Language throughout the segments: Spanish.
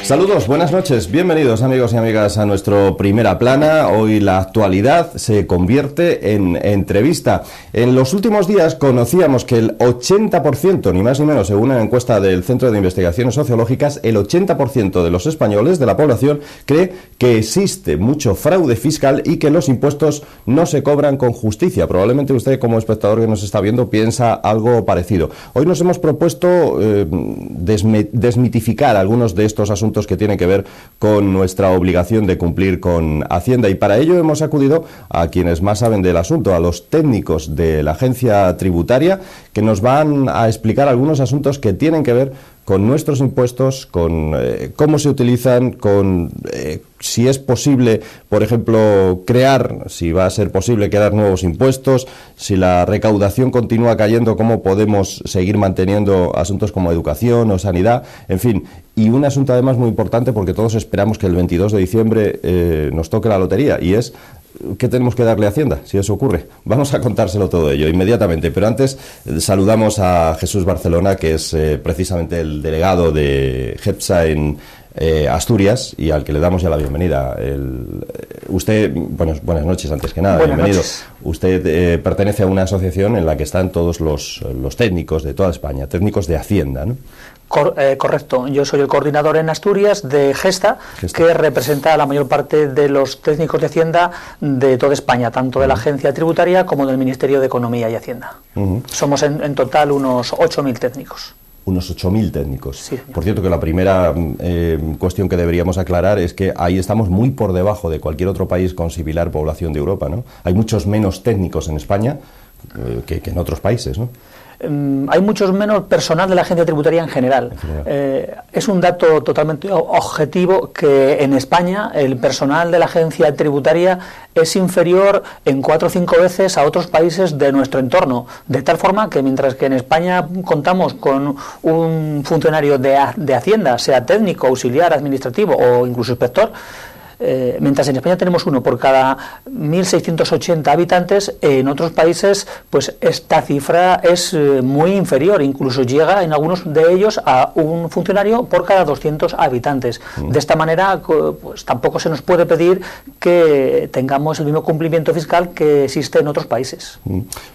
Saludos, buenas noches, bienvenidos amigos y amigas a nuestro Primera Plana. Hoy la actualidad se convierte en entrevista. En los últimos días conocíamos que el 80%, ni más ni menos, según una encuesta del Centro de Investigaciones Sociológicas, el 80% de los españoles, de la población, cree que existe mucho fraude fiscal y que los impuestos no se cobran con justicia. Probablemente usted, como espectador que nos está viendo, piensa algo parecido. Hoy nos hemos propuesto desmitificar algunos de estos asuntos que tienen que ver con nuestra obligación de cumplir con Hacienda, y para ello hemos acudido a quienes más saben del asunto, a los técnicos de la agencia tributaria, que nos van a explicar algunos asuntos que tienen que ver con nuestros impuestos, con cómo se utilizan, con si es posible, por ejemplo, si va a ser posible crear nuevos impuestos, si la recaudación continúa cayendo, cómo podemos seguir manteniendo asuntos como educación o sanidad, en fin. Y un asunto además muy importante, porque todos esperamos que el 22 de diciembre nos toque la lotería, y es ¿qué tenemos que darle a Hacienda, si eso ocurre? Vamos a contárselo todo ello inmediatamente, pero antes saludamos a Jesús Barcelona, que es precisamente el delegado de GEPSA en Asturias, y al que le damos ya la bienvenida. Usted, buenas noches antes que nada, buenas bienvenido. Noches. Usted pertenece a una asociación en la que están todos los técnicos de toda España, técnicos de Hacienda, ¿no? Correcto, yo soy el coordinador en Asturias de GESTA, que representa a la mayor parte de los técnicos de Hacienda de toda España, tanto de la agencia tributaria como del Ministerio de Economía y Hacienda. Somos en total unos 8.000 técnicos. Unos 8.000 técnicos. Sí. Por cierto, que la primera cuestión que deberíamos aclarar es que ahí estamos muy por debajo de cualquier otro país con similar población de Europa, ¿no? Hay muchos menos técnicos en España que en otros países, ¿no? Hay muchos menos personal de la agencia tributaria en general. Es un dato totalmente objetivo que en España el personal de la agencia tributaria es inferior en 4 o 5 veces a otros países de nuestro entorno, de tal forma que mientras que en España contamos con un funcionario de Hacienda, sea técnico, auxiliar, administrativo o incluso inspector, mientras en España tenemos uno por cada 1.680 habitantes, en otros países pues esta cifra es muy inferior, incluso llega en algunos de ellos a un funcionario por cada 200 habitantes. De esta manera pues tampoco se nos puede pedir que tengamos el mismo cumplimiento fiscal que existe en otros países.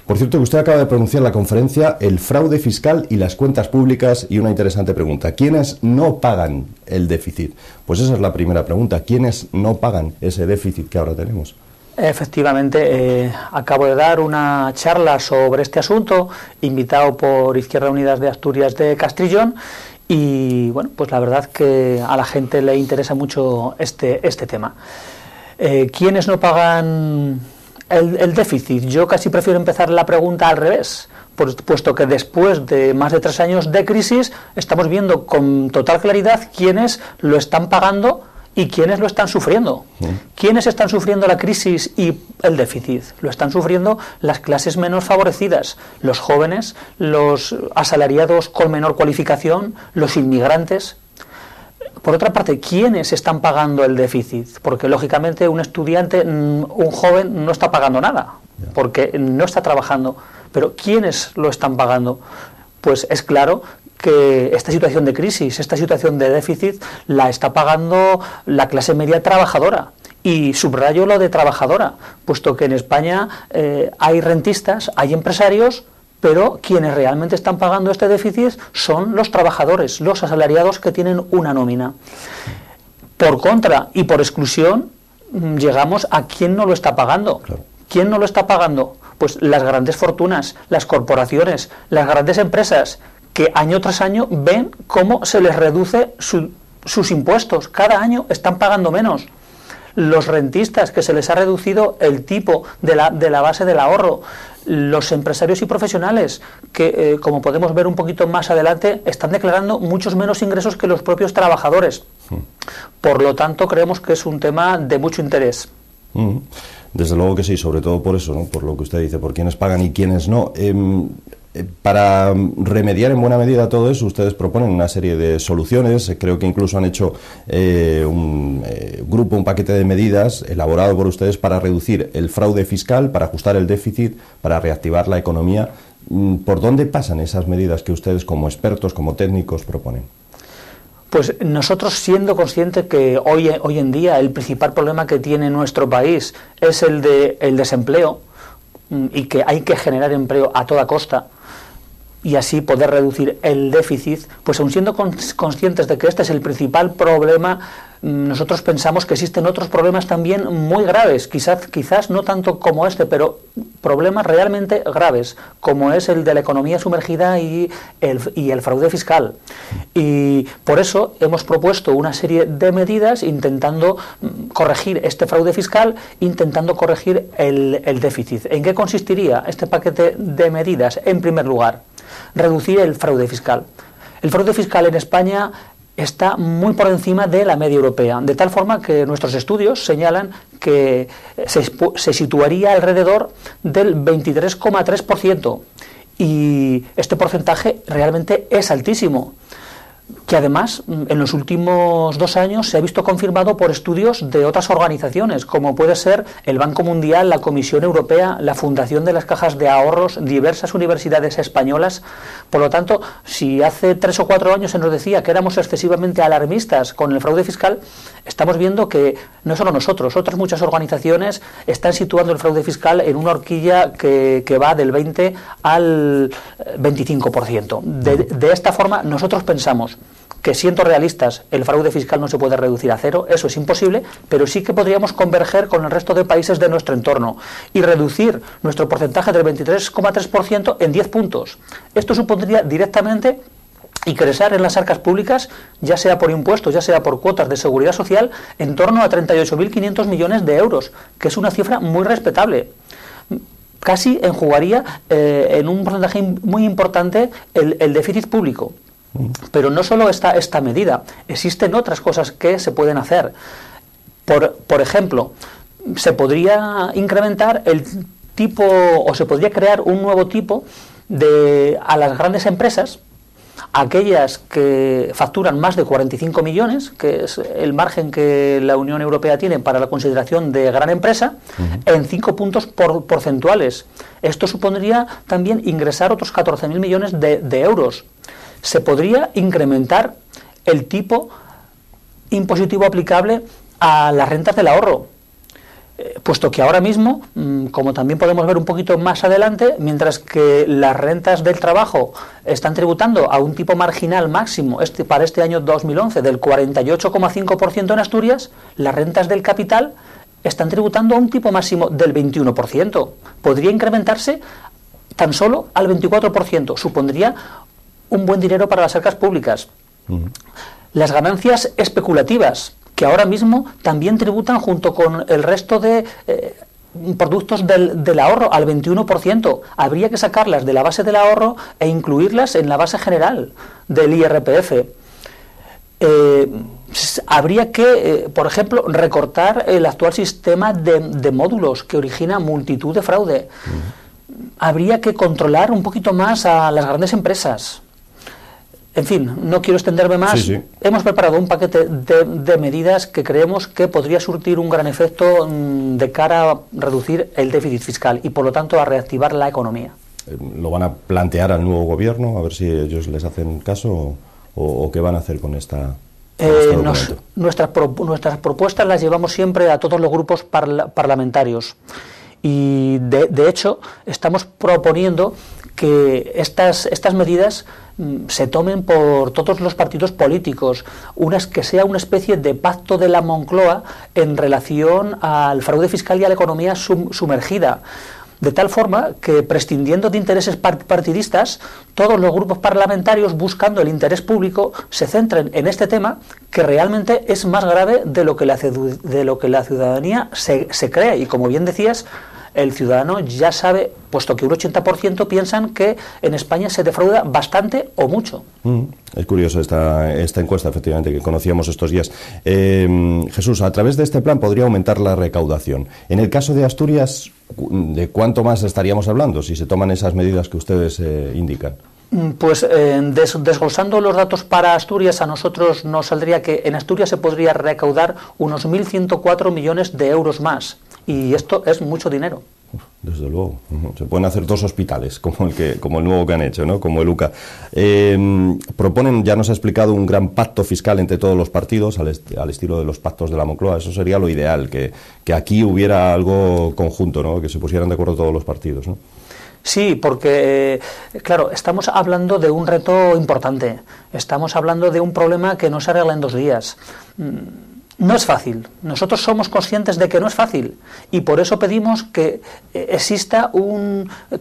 Por cierto, usted acaba de pronunciar la conferencia El fraude fiscal y las cuentas públicas, y una interesante pregunta: ¿quiénes no pagan el déficit? Pues esa es la primera pregunta. ¿Quiénes no pagan ese déficit que ahora tenemos? Efectivamente, acabo de dar una charla sobre este asunto, invitado por Izquierda Unida de Asturias de Castrillón, y bueno, pues la verdad que a la gente le interesa mucho este tema. ¿Quiénes no pagan el déficit? Yo casi prefiero empezar la pregunta al revés, puesto que después de más de 3 años de crisis estamos viendo con total claridad quiénes lo están pagando y quiénes lo están sufriendo. ¿Quiénes están sufriendo la crisis y el déficit? Lo están sufriendo las clases menos favorecidas, los jóvenes, los asalariados con menor cualificación, los inmigrantes. Por otra parte, ¿quiénes están pagando el déficit? Porque lógicamente un estudiante, un joven, no está pagando nada, porque no está trabajando. Pero ¿quiénes lo están pagando? Pues es claro que esta situación de crisis, esta situación de déficit, la está pagando la clase media trabajadora. Y subrayo lo de trabajadora, puesto que en España hay rentistas, hay empresarios, pero quienes realmente están pagando este déficit son los trabajadores, los asalariados que tienen una nómina. Por contra y por exclusión, llegamos a quién no lo está pagando. ¿Quién no lo está pagando? Pues las grandes fortunas, las corporaciones, las grandes empresas, que año tras año ven cómo se les reduce sus impuestos. Cada año están pagando menos. Los rentistas, que se les ha reducido el tipo de la base del ahorro. Los empresarios y profesionales, que como podemos ver un poquito más adelante, están declarando muchos menos ingresos que los propios trabajadores. Por lo tanto, creemos que es un tema de mucho interés. Desde luego que sí, sobre todo por eso, ¿no? Por lo que usted dice, por quiénes pagan y quiénes no. Para remediar en buena medida todo eso, ustedes proponen una serie de soluciones. Creo que incluso han hecho un paquete de medidas elaborado por ustedes para reducir el fraude fiscal, para ajustar el déficit, para reactivar la economía. ¿Por dónde pasan esas medidas que ustedes, como expertos, como técnicos, proponen? Pues nosotros, siendo conscientes que hoy en día el principal problema que tiene nuestro país es el desempleo, y que hay que generar empleo a toda costa y así poder reducir el déficit, pues aun siendo conscientes de que este es el principal problema, nosotros pensamos que existen otros problemas también muy graves, quizás no tanto como este, pero problemas realmente graves, como es el de la economía sumergida y el fraude fiscal. Y por eso hemos propuesto una serie de medidas intentando corregir este fraude fiscal, intentando corregir el déficit. ¿En qué consistiría este paquete de medidas? En primer lugar, reducir el fraude fiscal. El fraude fiscal en España está muy por encima de la media europea, de tal forma que nuestros estudios señalan que se situaría alrededor del 23,3%, y este porcentaje realmente es altísimo, que además en los últimos 2 años se ha visto confirmado por estudios de otras organizaciones, como puede ser el Banco Mundial, la Comisión Europea, la Fundación de las Cajas de Ahorros, diversas universidades españolas. Por lo tanto, si hace 3 o 4 años se nos decía que éramos excesivamente alarmistas con el fraude fiscal, estamos viendo que no solo nosotros, otras muchas organizaciones están situando el fraude fiscal en una horquilla que va del 20 al 25%. De esta forma, nosotros pensamos que, siendo realistas, el fraude fiscal no se puede reducir a cero, eso es imposible, pero sí que podríamos converger con el resto de países de nuestro entorno y reducir nuestro porcentaje del 23,3% en 10 puntos. Esto supondría directamente ingresar en las arcas públicas, ya sea por impuestos, ya sea por cuotas de seguridad social, en torno a 38.500 millones de euros, que es una cifra muy respetable. Casi enjugaría en un porcentaje muy importante el déficit público. Pero no solo esta medida, existen otras cosas que se pueden hacer. Por ejemplo, se podría incrementar el tipo, o se podría crear un nuevo tipo a las grandes empresas, aquellas que facturan más de 45 millones, que es el margen que la Unión Europea tiene para la consideración de gran empresa, en 5 puntos porcentuales. Esto supondría también ingresar otros 14.000 millones de euros. Se podría incrementar el tipo impositivo aplicable a las rentas del ahorro, puesto que ahora mismo, como también podemos ver un poquito más adelante, mientras que las rentas del trabajo están tributando a un tipo marginal máximo para este año 2011 del 48,5% en Asturias, las rentas del capital están tributando a un tipo máximo del 21%. Podría incrementarse tan solo al 24%, supondría un buen dinero para las arcas públicas. Las ganancias especulativas, que ahora mismo también tributan junto con el resto de productos del ahorro al 21%. Habría que sacarlas de la base del ahorro e incluirlas en la base general del IRPF. Habría que, por ejemplo, recortar el actual sistema de módulos que origina multitud de fraude. Habría que controlar un poquito más a las grandes empresas. En fin, no quiero extenderme más. Sí. Hemos preparado un paquete de medidas que creemos que podría surtir un gran efecto de cara a reducir el déficit fiscal y, por lo tanto, a reactivar la economía. ¿Lo van a plantear al nuevo gobierno? A ver si ellos les hacen caso o qué van a hacer con esta... Nuestras propuestas las llevamos siempre a todos los grupos parlamentarios. Y, de hecho, estamos proponiendo que estas medidas se tomen por todos los partidos políticos, que sea una especie de pacto de la Moncloa en relación al fraude fiscal y a la economía sumergida, de tal forma que, prescindiendo de intereses partidistas, todos los grupos parlamentarios, buscando el interés público, se centren en este tema, que realmente es más grave de lo que la ciudadanía se cree. Y, como bien decías, el ciudadano ya sabe, puesto que un 80% piensan que en España se defrauda bastante o mucho. Es curioso esta encuesta, efectivamente, que conocíamos estos días. Jesús, a través de este plan podría aumentar la recaudación. En el caso de Asturias, ¿de cuánto más estaríamos hablando si se toman esas medidas que ustedes indican? Pues desglosando los datos para Asturias, a nosotros nos saldría que en Asturias se podría recaudar unos 1.104 millones de euros más. Y esto es mucho dinero. Desde luego. Se pueden hacer 2 hospitales, como el nuevo que han hecho, ¿no? Como el UCA. Proponen, ya nos ha explicado, un gran pacto fiscal entre todos los partidos, al estilo de los pactos de la Moncloa. Eso sería lo ideal, que aquí hubiera algo conjunto, ¿no? Que se pusieran de acuerdo todos los partidos, ¿no? Sí, porque, claro, estamos hablando de un reto importante. Estamos hablando de un problema que no se arregla en 2 días. No es fácil. Nosotros somos conscientes de que no es fácil y por eso pedimos que exista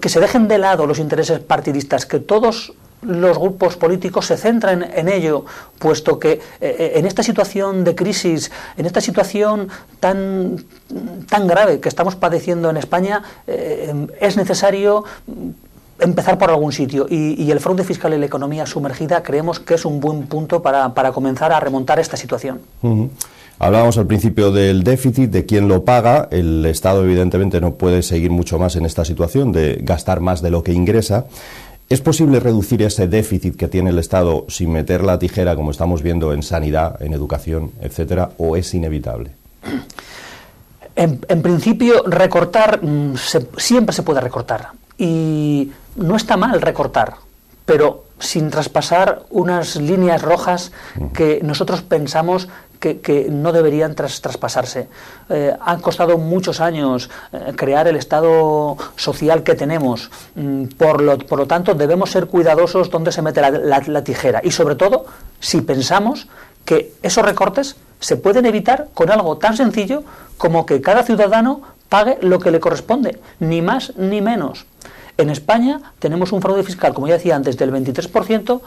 que se dejen de lado los intereses partidistas, que todos los grupos políticos se centren en ello, puesto que en esta situación de crisis, en esta situación tan grave que estamos padeciendo en España, es necesario empezar por algún sitio y el fraude fiscal y la economía sumergida creemos que es un buen punto para comenzar a remontar esta situación. Hablábamos al principio del déficit, de quién lo paga. El Estado evidentemente no puede seguir mucho más en esta situación de gastar más de lo que ingresa. ¿Es posible reducir ese déficit que tiene el Estado sin meter la tijera, como estamos viendo en sanidad, en educación, etcétera, o es inevitable? En principio, recortar, siempre se puede recortar. Y no está mal recortar, pero sin traspasar unas líneas rojas que nosotros pensamos que no deberían traspasarse. Han costado muchos años crear el Estado social que tenemos. Por lo tanto, debemos ser cuidadosos donde se mete la tijera. Y sobre todo, si pensamos que esos recortes se pueden evitar con algo tan sencillo como que cada ciudadano pague lo que le corresponde, ni más ni menos. En España tenemos un fraude fiscal, como ya decía antes, del 23%.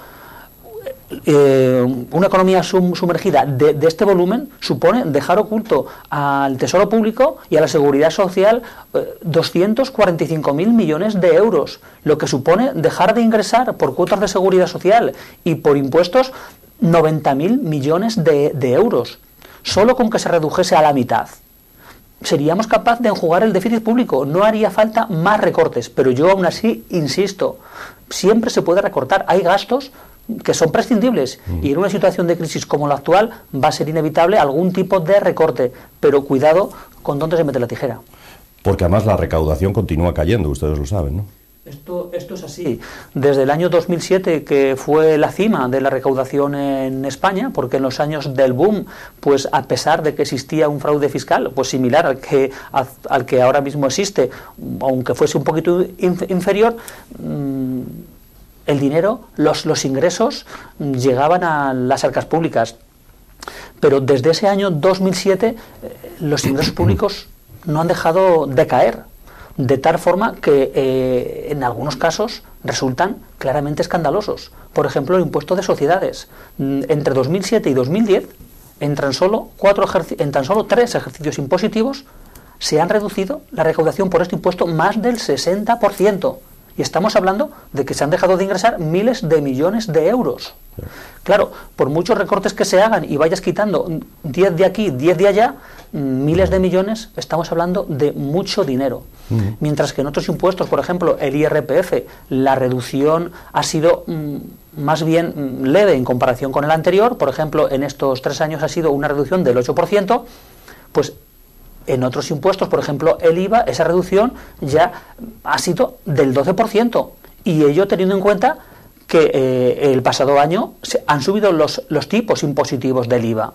Una economía sumergida de este volumen supone dejar oculto al Tesoro Público y a la Seguridad Social 245.000 millones de euros, lo que supone dejar de ingresar por cuotas de seguridad social y por impuestos 90.000 millones de euros. Solo con que se redujese a la mitad seríamos capaces de enjugar el déficit público, no haría falta más recortes, pero yo aún así insisto, siempre se puede recortar, hay gastos que son prescindibles y en una situación de crisis como la actual va a ser inevitable algún tipo de recorte, pero cuidado con dónde se mete la tijera. Porque además la recaudación continúa cayendo, ustedes lo saben, ¿no? Esto es así. Desde el año 2007, que fue la cima de la recaudación en España, porque en los años del boom, pues a pesar de que existía un fraude fiscal, pues similar al que ahora mismo existe, aunque fuese un poquito inferior, el dinero, los ingresos llegaban a las arcas públicas. Pero desde ese año 2007 los ingresos públicos no han dejado de caer, de tal forma que en algunos casos resultan claramente escandalosos. Por ejemplo, el impuesto de sociedades. Entre 2007 y 2010, en tan solo 3 ejercicios impositivos, se han reducido la recaudación por este impuesto más del 60%. Y estamos hablando de que se han dejado de ingresar miles de millones de euros. Claro, por muchos recortes que se hagan y vayas quitando 10 de aquí, 10 de allá, miles de millones, estamos hablando de mucho dinero. Mientras que en otros impuestos, por ejemplo, el IRPF, la reducción ha sido más bien leve en comparación con el anterior. Por ejemplo, en estos 3 años ha sido una reducción del 8%, pues en otros impuestos, por ejemplo, el IVA, esa reducción ya ha sido del 12%. Y ello teniendo en cuenta que el pasado año han subido los tipos impositivos del IVA.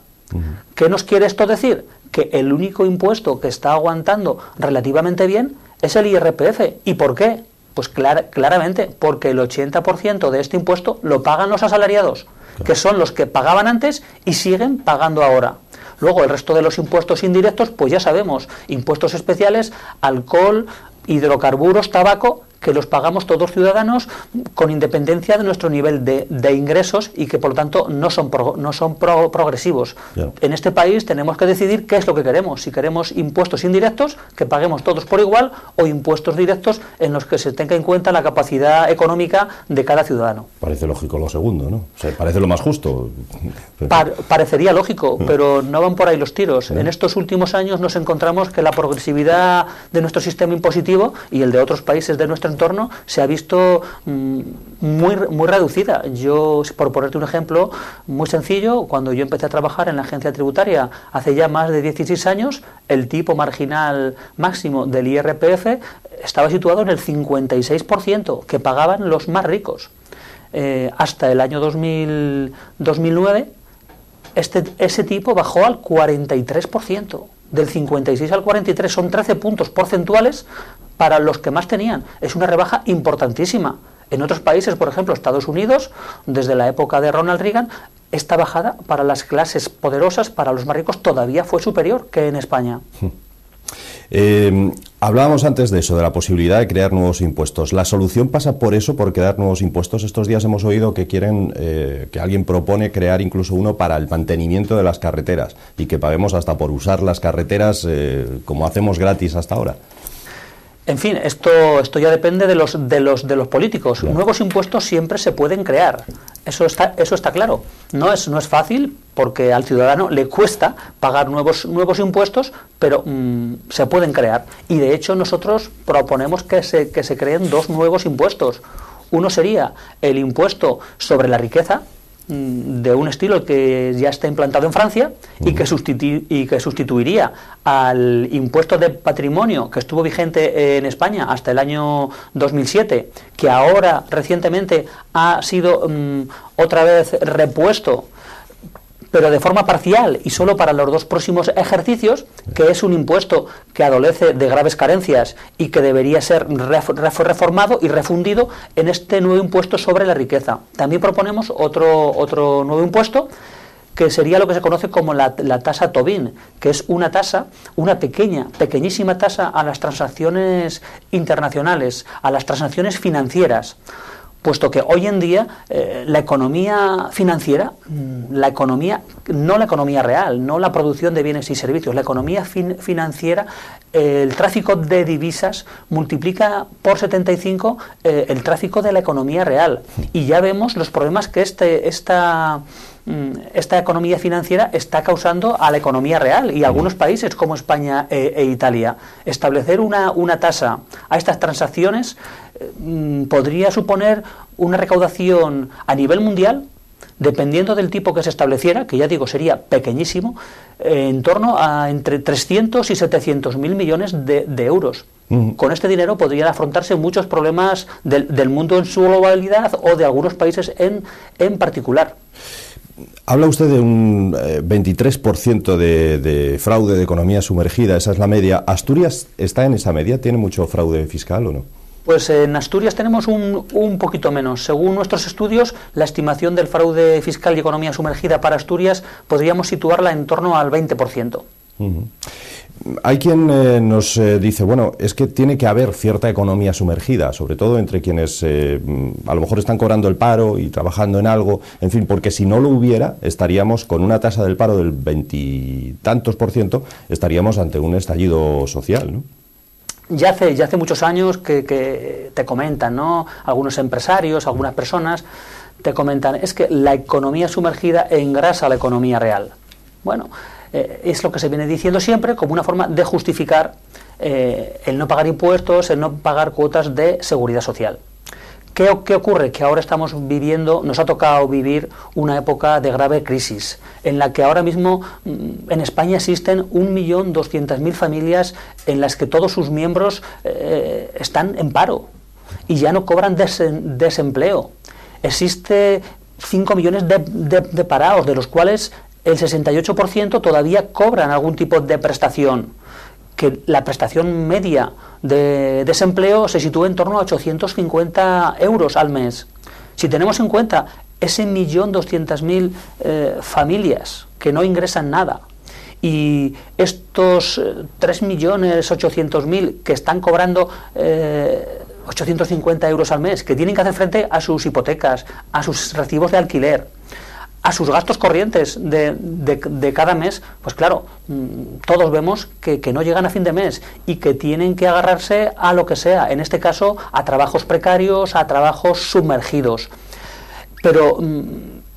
¿Qué nos quiere esto decir? Que el único impuesto que está aguantando relativamente bien es el IRPF. ¿Y por qué? Pues claramente porque el 80% de este impuesto lo pagan los asalariados, que son los que pagaban antes y siguen pagando ahora. Luego el resto de los impuestos indirectos, pues ya sabemos, impuestos especiales, alcohol, hidrocarburos, tabaco, que los pagamos todos ciudadanos con independencia de nuestro nivel de ingresos y que por lo tanto no son progresivos. Yeah. En este país tenemos que decidir qué es lo que queremos, si queremos impuestos indirectos que paguemos todos por igual o impuestos directos en los que se tenga en cuenta la capacidad económica de cada ciudadano. Parece lógico lo segundo, ¿no? O sea, parece lo más justo. Parecería lógico, pero no van por ahí los tiros. En estos últimos años nos encontramos que la progresividad de nuestro sistema impositivo y el de otros países de nuestro entorno se ha visto muy reducida. Yo, por ponerte un ejemplo muy sencillo, cuando yo empecé a trabajar en la agencia tributaria hace ya más de 16 años, el tipo marginal máximo del IRPF estaba situado en el 56%, que pagaban los más ricos. Hasta el año 2009, ese tipo bajó al 43%. Del 56 al 43 son 13 puntos porcentuales para los que más tenían. Es una rebaja importantísima. En otros países, por ejemplo, Estados Unidos, desde la época de Ronald Reagan, esta bajada para las clases poderosas, para los más ricos, todavía fue superior que en España. Hablábamos antes de eso, de la posibilidad de crear nuevos impuestos. ¿La solución pasa por eso, por crear nuevos impuestos? Estos días hemos oído que quieren, que alguien propone crear incluso uno para el mantenimiento de las carreteras y que paguemos hasta por usar las carreteras como hacemos gratis hasta ahora. En fin, esto ya depende de los políticos. Claro. Nuevos impuestos siempre se pueden crear. Eso está claro. No es fácil, porque al ciudadano le cuesta pagar nuevos impuestos, pero se pueden crear. Y de hecho nosotros proponemos que se creen dos nuevos impuestos. Uno sería el impuesto sobre la riqueza, de un estilo que ya está implantado en Francia y que sustituiría al impuesto de patrimonio que estuvo vigente en España hasta el año 2007, que ahora recientemente ha sido otra vez repuesto, pero de forma parcial y solo para los 2 próximos ejercicios, que es un impuesto que adolece de graves carencias y que debería ser reformado y refundido en este nuevo impuesto sobre la riqueza. También proponemos otro nuevo impuesto, que sería lo que se conoce como la tasa Tobin, que es una tasa, una pequeñísima tasa a las transacciones internacionales, a las transacciones financieras. Puesto que hoy en día la economía financiera, no la economía real, no la producción de bienes y servicios, la economía financiera, el tráfico de divisas multiplica por 75 el tráfico de la economía real. Y ya vemos los problemas que esta economía financiera está causando a la economía real, y algunos países como España e Italia. Establecer una tasa a estas transacciones podría suponer una recaudación a nivel mundial, dependiendo del tipo que se estableciera, que ya digo sería pequeñísimo, en torno a entre 300 y 700 mil millones de euros. Con este dinero podrían afrontarse muchos problemas del mundo en su globalidad o de algunos países en particular. Habla usted de un 23% de fraude de economía sumergida, esa es la media. ¿Asturias está en esa media? ¿Tiene mucho fraude fiscal o no? Pues en Asturias tenemos un poquito menos. Según nuestros estudios, la estimación del fraude fiscal y economía sumergida para Asturias podríamos situarla en torno al 20%. Hay quien nos dice, bueno, es que tiene que haber cierta economía sumergida, sobre todo entre quienes a lo mejor están cobrando el paro y trabajando en algo, en fin, porque si no lo hubiera, estaríamos con una tasa del paro del 20 y tantos %, estaríamos ante un estallido social, ¿no? Ya hace muchos años que te comentan, ¿no? Algunos empresarios, algunas personas te comentan, es que la economía sumergida engrasa la economía real. Bueno, es lo que se viene diciendo siempre como una forma de justificar el no pagar impuestos, el no pagar cuotas de seguridad social. ¿Qué ocurre? Que ahora estamos viviendo, nos ha tocado vivir una época de grave crisis, en la que ahora mismo en España existen 1.200.000 familias en las que todos sus miembros están en paro y ya no cobran desempleo. Existe 5 millones de parados, de los cuales el 68% todavía cobran algún tipo de prestación, que la prestación media de desempleo se sitúa en torno a 850 euros al mes. Si tenemos en cuenta ese 1.200.000 familias que no ingresan nada y estos 3.800.000 que están cobrando 850 euros al mes, que tienen que hacer frente a sus hipotecas, a sus recibos de alquiler, a sus gastos corrientes de cada mes, pues claro, todos vemos que no llegan a fin de mes y que tienen que agarrarse a lo que sea, en este caso a trabajos precarios, a trabajos sumergidos. Pero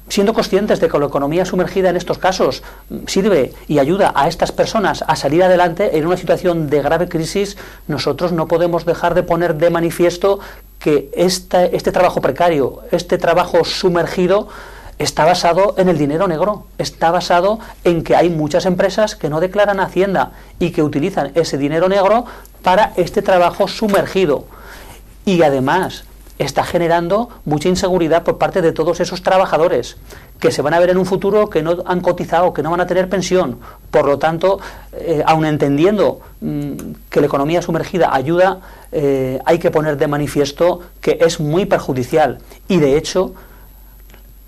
siendo conscientes de que la economía sumergida en estos casos sirve y ayuda a estas personas a salir adelante en una situación de grave crisis, nosotros no podemos dejar de poner de manifiesto que este trabajo precario, este trabajo sumergido, está basado en el dinero negro, está basado en que hay muchas empresas que no declaran a Hacienda y que utilizan ese dinero negro para este trabajo sumergido. Y además está generando mucha inseguridad por parte de todos esos trabajadores que se van a ver en un futuro que no han cotizado, que no van a tener pensión. Por lo tanto, aun entendiendo que la economía sumergida ayuda, hay que poner de manifiesto que es muy perjudicial y, de hecho,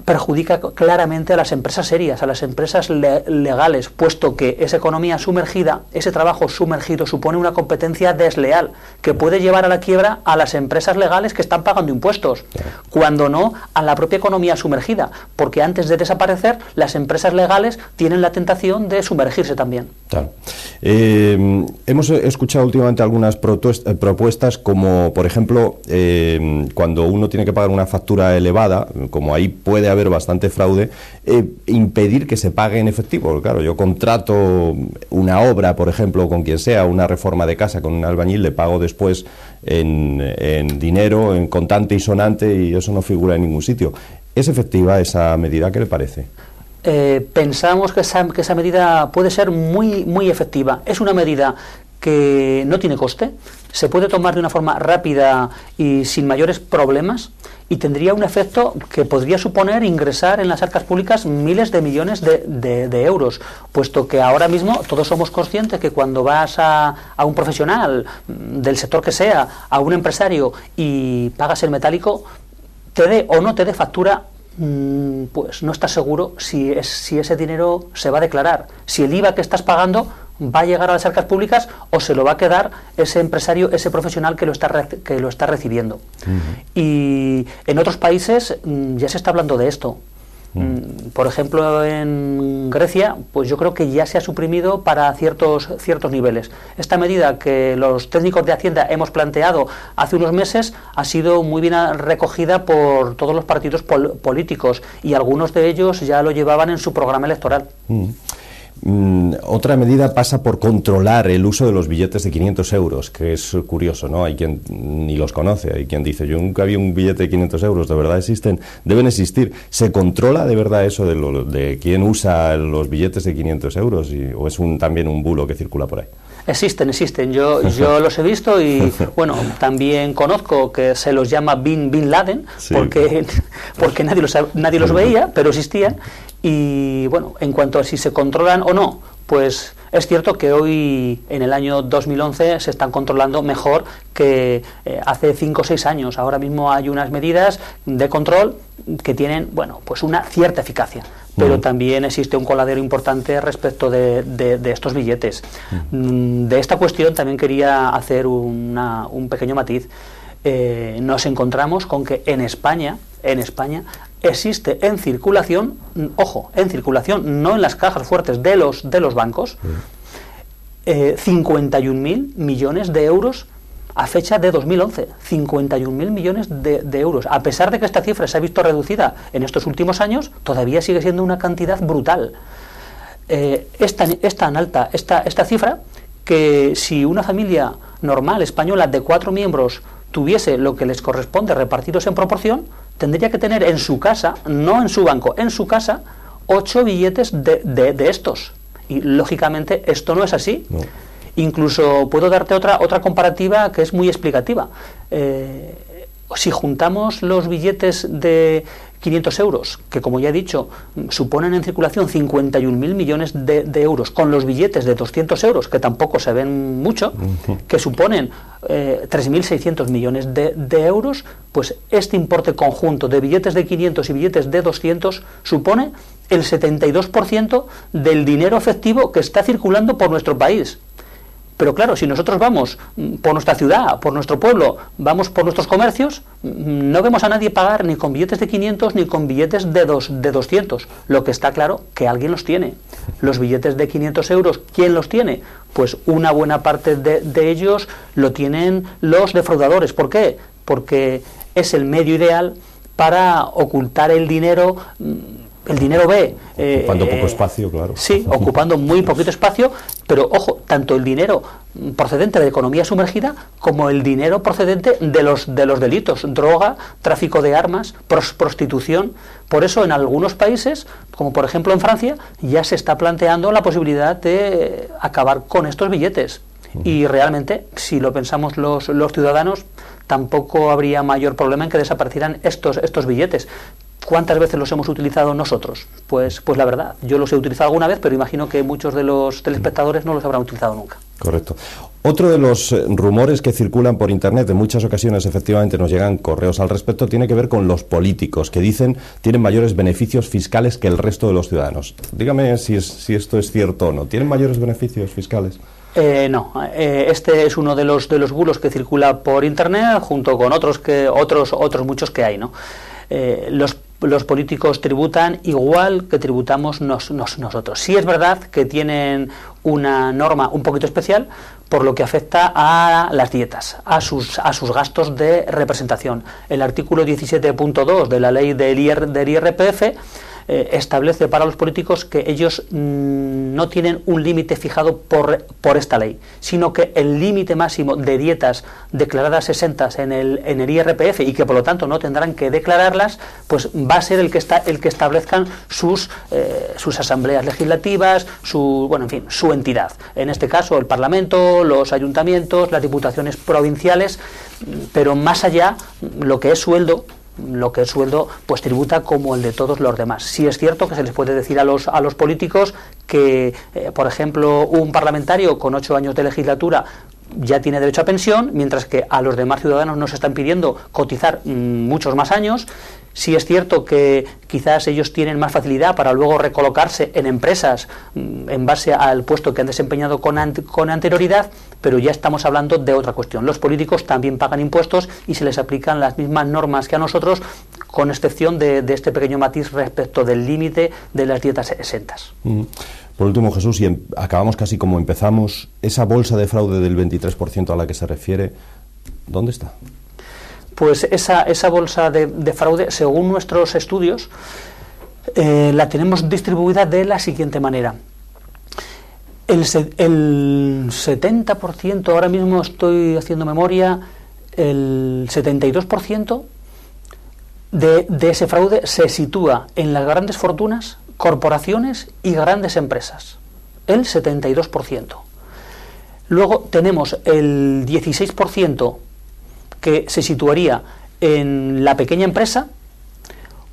perjudica claramente a las empresas serias, a las empresas legales, puesto que esa economía sumergida, ese trabajo sumergido, supone una competencia desleal que puede llevar a la quiebra a las empresas legales que están pagando impuestos, cuando no a la propia economía sumergida, porque antes de desaparecer, las empresas legales tienen la tentación de sumergirse también. Claro. Hemos escuchado últimamente algunas propuestas como, por ejemplo, cuando uno tiene que pagar una factura elevada, como ahí puede haber bastante fraude, impedir que se pague en efectivo. Claro, yo contrato una obra, por ejemplo, con quien sea, una reforma de casa con un albañil, le pago después en dinero, en contante y sonante, y eso no figura en ningún sitio. ¿Es efectiva esa medida? ¿Qué le parece? Pensamos que esa medida puede ser muy efectiva. Es una medida que no tiene coste, se puede tomar de una forma rápida y sin mayores problemas, y tendría un efecto que podría suponer ingresar en las arcas públicas miles de millones de euros, puesto que ahora mismo todos somos conscientes que cuando vas a un profesional del sector que sea, a un empresario, y pagas el metálico, te dé o no te dé factura, pues no estás seguro si ese dinero se va a declarar, si el IVA que estás pagando va a llegar a las arcas públicas o se lo va a quedar ese empresario, ese profesional que lo está recibiendo. Y en otros países ya se está hablando de esto. Por ejemplo, en Grecia, pues yo creo que ya se ha suprimido para ciertos niveles. Esta medida que los técnicos de Hacienda hemos planteado hace unos meses ha sido muy bien recogida por todos los partidos políticos, y algunos de ellos ya lo llevaban en su programa electoral. Otra medida pasa por controlar el uso de los billetes de 500 euros, que es curioso, ¿no? Hay quien ni los conoce, hay quien dice, yo nunca vi un billete de 500 euros, ¿de verdad existen? Deben existir. ¿Se controla de verdad eso de quién usa los billetes de 500 euros? ¿O es también un bulo que circula por ahí? Existen. Yo los he visto y, bueno, también conozco que se los llama Bin Laden, sí, porque nadie los veía, pero existían. Y, bueno, en cuanto a si se controlan o no, pues es cierto que hoy, en el año 2011, se están controlando mejor que hace 5 o 6 años. Ahora mismo hay unas medidas de control que tienen, bueno, pues una cierta eficacia. Pero también existe un coladero importante respecto de estos billetes. De esta cuestión también quería hacer un pequeño matiz. Nos encontramos con que en España existe en circulación, ojo, en circulación, no en las cajas fuertes de los bancos, 51.000 millones de euros a fecha de 2011, 51.000 millones de euros. A pesar de que esta cifra se ha visto reducida en estos últimos años, todavía sigue siendo una cantidad brutal. Es tan alta esta cifra que si una familia normal española de 4 miembros tuviese lo que les corresponde repartidos en proporción, tendría que tener en su casa, no en su banco, en su casa, 8 billetes de estos. Y lógicamente esto no es así. No. Incluso puedo darte otra comparativa que es muy explicativa. Si juntamos los billetes de 500 euros, que como ya he dicho, suponen en circulación 51.000 millones de euros, con los billetes de 200 euros, que tampoco se ven mucho, que suponen 3.600 millones de euros, pues este importe conjunto de billetes de 500 y billetes de 200 supone el 72% del dinero efectivo que está circulando por nuestro país. Pero claro, si nosotros vamos por nuestra ciudad, por nuestro pueblo, vamos por nuestros comercios, no vemos a nadie pagar ni con billetes de 500 ni con billetes de 200. Lo que está claro que alguien los tiene. Los billetes de 500 euros, ¿quién los tiene? Pues una buena parte de ellos lo tienen los defraudadores. ¿Por qué? Porque es el medio ideal para ocultar el dinero el dinero B... ocupando poco espacio, claro. Sí, ocupando muy poquito espacio, pero ojo, tanto el dinero procedente de la economía sumergida como el dinero procedente de los delitos, droga, tráfico de armas, prostitución. Por eso en algunos países, como por ejemplo en Francia, ya se está planteando la posibilidad de acabar con estos billetes. Y realmente, si lo pensamos los ciudadanos, tampoco habría mayor problema en que desaparecieran estos billetes. ¿Cuántas veces los hemos utilizado nosotros? Pues la verdad, yo los he utilizado alguna vez, pero imagino que muchos de los telespectadores no los habrán utilizado nunca. Correcto. Otro de los rumores que circulan por Internet, en muchas ocasiones efectivamente nos llegan correos al respecto, tiene que ver con los políticos, que dicen tienen mayores beneficios fiscales que el resto de los ciudadanos. Dígame si esto es cierto o no. ¿Tienen mayores beneficios fiscales? No, este es uno de los bulos que circula por Internet, junto con otros muchos que hay, ¿no? Los políticos tributan igual que tributamos nosotros. Sí es verdad que tienen una norma un poquito especial por lo que afecta a las dietas, a sus gastos de representación. El artículo 17.2 de la ley del IRPF establece para los políticos que ellos no tienen un límite fijado por esta ley, sino que el límite máximo de dietas declaradas exentas en el IRPF y que por lo tanto no tendrán que declararlas, pues va a ser el que establezcan sus asambleas legislativas, su entidad. En este caso el Parlamento, los ayuntamientos, las diputaciones provinciales, pero más allá lo que es sueldo, pues tributa como el de todos los demás. Sí es cierto que se les puede decir a los políticos que, por ejemplo, un parlamentario con 8 años de legislatura ya tiene derecho a pensión, mientras que a los demás ciudadanos nos están pidiendo cotizar muchos más años. Sí es cierto que quizás ellos tienen más facilidad para luego recolocarse en empresas en base al puesto que han desempeñado con anterioridad, pero ya estamos hablando de otra cuestión. Los políticos también pagan impuestos y se les aplican las mismas normas que a nosotros, con excepción de este pequeño matiz respecto del límite de las dietas exentas. Por último, Jesús, y acabamos casi como empezamos, esa bolsa de fraude del 23% a la que se refiere, ¿dónde está? Pues esa bolsa de fraude, según nuestros estudios, la tenemos distribuida de la siguiente manera. El 70%, ahora mismo estoy haciendo memoria, el 72% de ese fraude se sitúa en las grandes fortunas, corporaciones y grandes empresas. El 72%. Luego tenemos el 16% que se situaría en la pequeña empresa,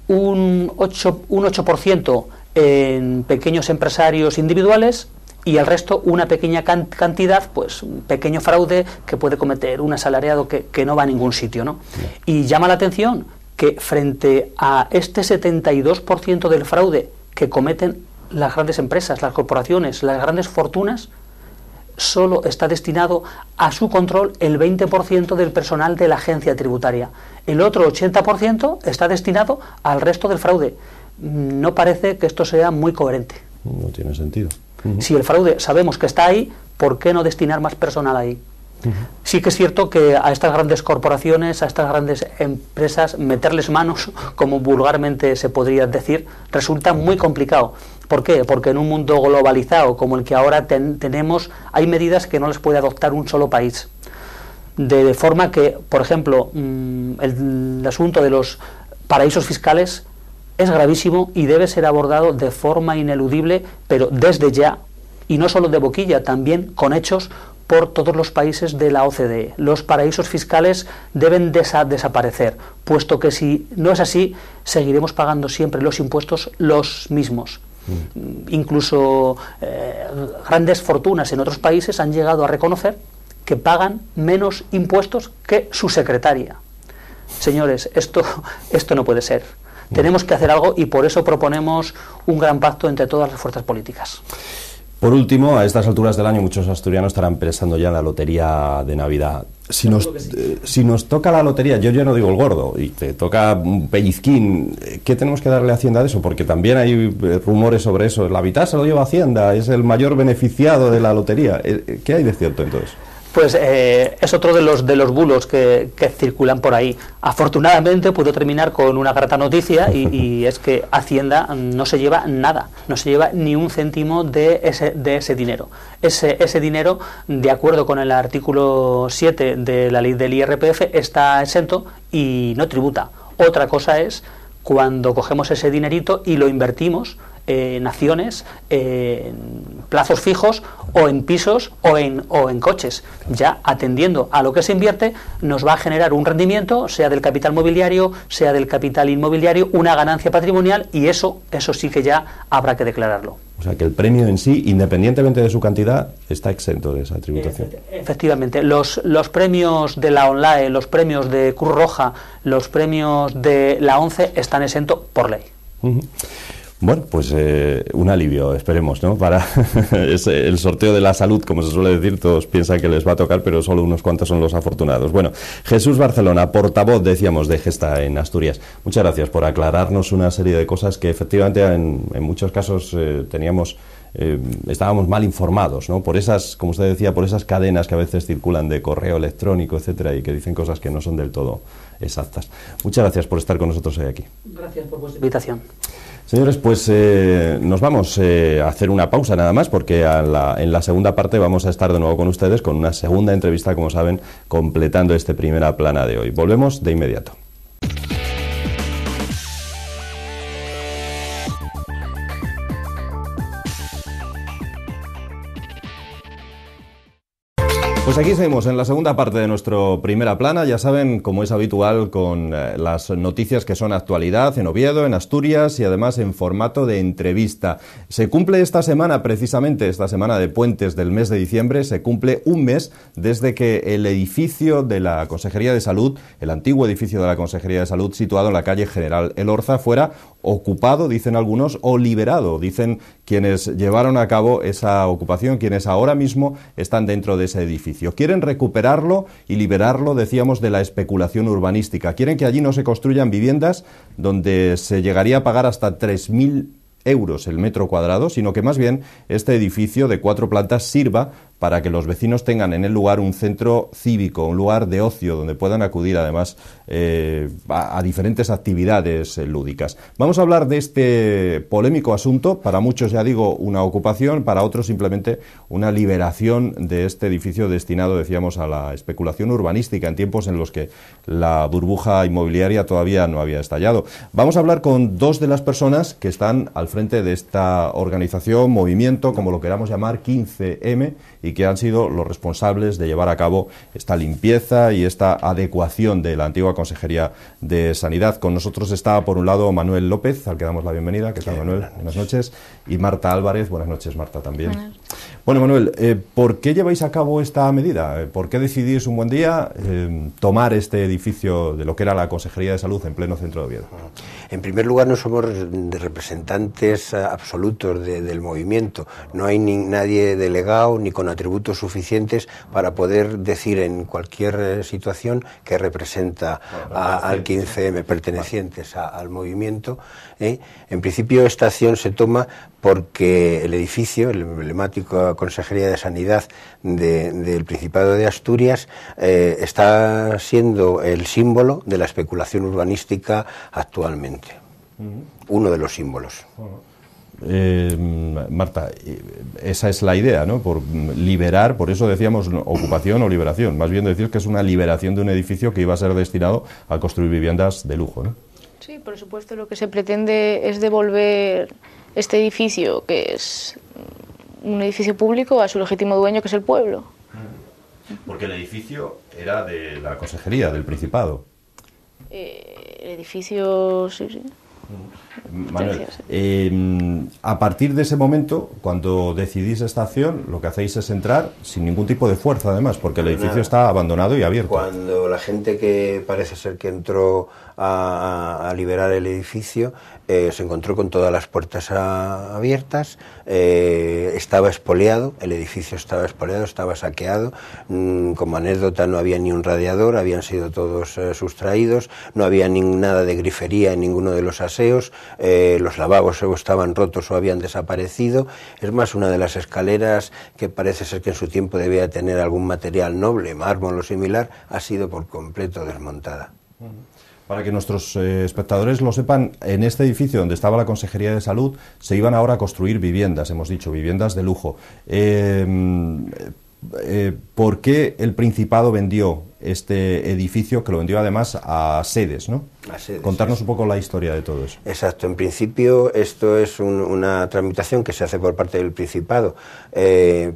un 8% en pequeños empresarios individuales y el resto una pequeña cantidad, pues un pequeño fraude que puede cometer un asalariado que no va a ningún sitio, ¿no? Y llama la atención que frente a este 72% del fraude que cometen las grandes empresas, las corporaciones, las grandes fortunas, solo está destinado a su control el 20% del personal de la agencia tributaria. El otro 80% está destinado al resto del fraude. No parece que esto sea muy coherente. No tiene sentido. Si el fraude sabemos que está ahí, ¿por qué no destinar más personal ahí? Sí que es cierto que a estas grandes corporaciones, a estas grandes empresas, meterles manos, como vulgarmente se podría decir, resulta muy complicado. ¿Por qué? Porque en un mundo globalizado como el que ahora tenemos, hay medidas que no les puede adoptar un solo país. De forma que, por ejemplo, el asunto de los paraísos fiscales es gravísimo y debe ser abordado de forma ineludible, pero desde ya, y no solo de boquilla, también con hechos, por todos los países de la OCDE. Los paraísos fiscales deben desaparecer, puesto que si no es así, seguiremos pagando siempre los impuestos los mismos. Incluso grandes fortunas en otros países han llegado a reconocer que pagan menos impuestos que su secretaria. Señores, esto no puede ser. Tenemos que hacer algo y por eso proponemos un gran pacto entre todas las fuerzas políticas. Por último, a estas alturas del año muchos asturianos estarán pensando ya en la lotería de Navidad. Si nos toca la lotería, yo ya no digo el gordo, y te toca un pellizquín, ¿qué tenemos que darle a Hacienda de eso? Porque también hay rumores sobre eso. La mitad se lo lleva Hacienda, es el mayor beneficiado de la lotería. ¿Qué hay de cierto entonces? Pues es otro de los bulos que circulan por ahí. Afortunadamente puedo terminar con una grata noticia y es que Hacienda no se lleva nada, no se lleva ni un céntimo de ese dinero. Ese dinero, de acuerdo con el artículo 7 de la ley del IRPF, está exento y no tributa. Otra cosa es cuando cogemos ese dinerito y lo invertimos en acciones, en plazos fijos o en pisos o en coches. Ya atendiendo a lo que se invierte, nos va a generar un rendimiento, sea del capital mobiliario, sea del capital inmobiliario, una ganancia patrimonial, y eso sí que ya habrá que declararlo. O sea que el premio en sí, independientemente de su cantidad, está exento de esa tributación. Efectivamente, los premios de la ONLAE, los premios de Cruz Roja, los premios de la ONCE están exentos por ley. Bueno, pues un alivio, esperemos, ¿no? Para el sorteo de la salud, como se suele decir, todos piensan que les va a tocar, pero solo unos cuantos son los afortunados. Bueno, Jesús Barcelona, portavoz, decíamos, de Gesta en Asturias. Muchas gracias por aclararnos una serie de cosas que efectivamente en muchos casos estábamos mal informados, ¿no? Por esas, como usted decía, por esas cadenas que a veces circulan de correo electrónico, etcétera, y que dicen cosas que no son del todo exactas. Muchas gracias por estar con nosotros hoy aquí. Gracias por vuestra invitación. Señores, pues nos vamos a hacer una pausa nada más, porque en la segunda parte vamos a estar de nuevo con ustedes con una segunda entrevista, como saben, completando este Primera Plana de hoy. Volvemos de inmediato. Pues aquí seguimos en la segunda parte de nuestro Primera Plana, ya saben, como es habitual, con las noticias que son actualidad en Oviedo, en Asturias y además en formato de entrevista. Se cumple esta semana, precisamente esta semana de puentes del mes de diciembre, se cumple un mes desde que el edificio de la Consejería de Salud, el antiguo edificio de la Consejería de Salud, situado en la calle General Elorza, fuera ocupado, dicen algunos, o liberado, dicen quienes llevaron a cabo esa ocupación, quienes ahora mismo están dentro de ese edificio. Quieren recuperarlo y liberarlo, decíamos, de la especulación urbanística. Quieren que allí no se construyan viviendas donde se llegaría a pagar hasta 3.000 euros el metro cuadrado, sino que más bien este edificio de 4 plantas sirva para que los vecinos tengan en el lugar un centro cívico, un lugar de ocio donde puedan acudir además a diferentes actividades lúdicas. Vamos a hablar de este polémico asunto, para muchos ya digo una ocupación, para otros simplemente una liberación de este edificio destinado, decíamos, a la especulación urbanística en tiempos en los que la burbuja inmobiliaria todavía no había estallado. Vamos a hablar con dos de las personas que están al frente de esta organización, movimiento, como lo queramos llamar, 15M, y que han sido los responsables de llevar a cabo esta limpieza y esta adecuación de la antigua Consejería de Sanidad. Con nosotros está, por un lado, Manuel López, al que damos la bienvenida. ¿Qué tal, Manuel? Buenas noches. Y Marta Álvarez. Buenas noches, Marta, también. Bueno, Manuel, ¿por qué lleváis a cabo esta medida? ¿Por qué decidís un buen día tomar este edificio de lo que era la Consejería de Salud en pleno centro de Oviedo? En primer lugar, no somos representantes absolutos del movimiento. No hay nadie delegado ni con atributos suficientes para poder decir en cualquier situación que representa al 15M, pertenecientes al movimiento. En principio, esta acción se toma porque el edificio, el emblemático Consejería de Sanidad del Principado de Asturias, está siendo el símbolo de la especulación urbanística actualmente. Uno de los símbolos. Marta, esa es la idea, ¿no? Por liberar, por eso decíamos ocupación o liberación, más bien decir que es una liberación de un edificio que iba a ser destinado a construir viviendas de lujo, ¿no? Sí, por supuesto, lo que se pretende es devolver este edificio, que es un edificio público, a su legítimo dueño, que es el pueblo. Porque el edificio era de la Consejería, del Principado. El edificio, sí. Manuel, a partir de ese momento, cuando decidís esta acción, lo que hacéis es entrar sin ningún tipo de fuerza, además, porque el edificio está abandonado y abierto. Cuando la gente que parece ser que entró a liberar el edificio se encontró con todas las puertas abiertas, estaba expoliado, el edificio estaba expoliado, estaba saqueado. Como anécdota, no había ni un radiador, habían sido todos sustraídos, no había nada de grifería en ninguno de los aseos, los lavabos estaban rotos o habían desaparecido. Es más, una de las escaleras, que parece ser que en su tiempo debía tener algún material noble, mármol o similar, ha sido por completo desmontada. Para que nuestros espectadores lo sepan, en este edificio donde estaba la Consejería de Salud se iban ahora a construir viviendas, hemos dicho, viviendas de lujo. ¿Por qué el Principado vendió este edificio, que lo vendió además a Sedes, ¿no? A Sedes. Contarnos un poco la historia de todo eso. Exacto. En principio esto es una tramitación que se hace por parte del Principado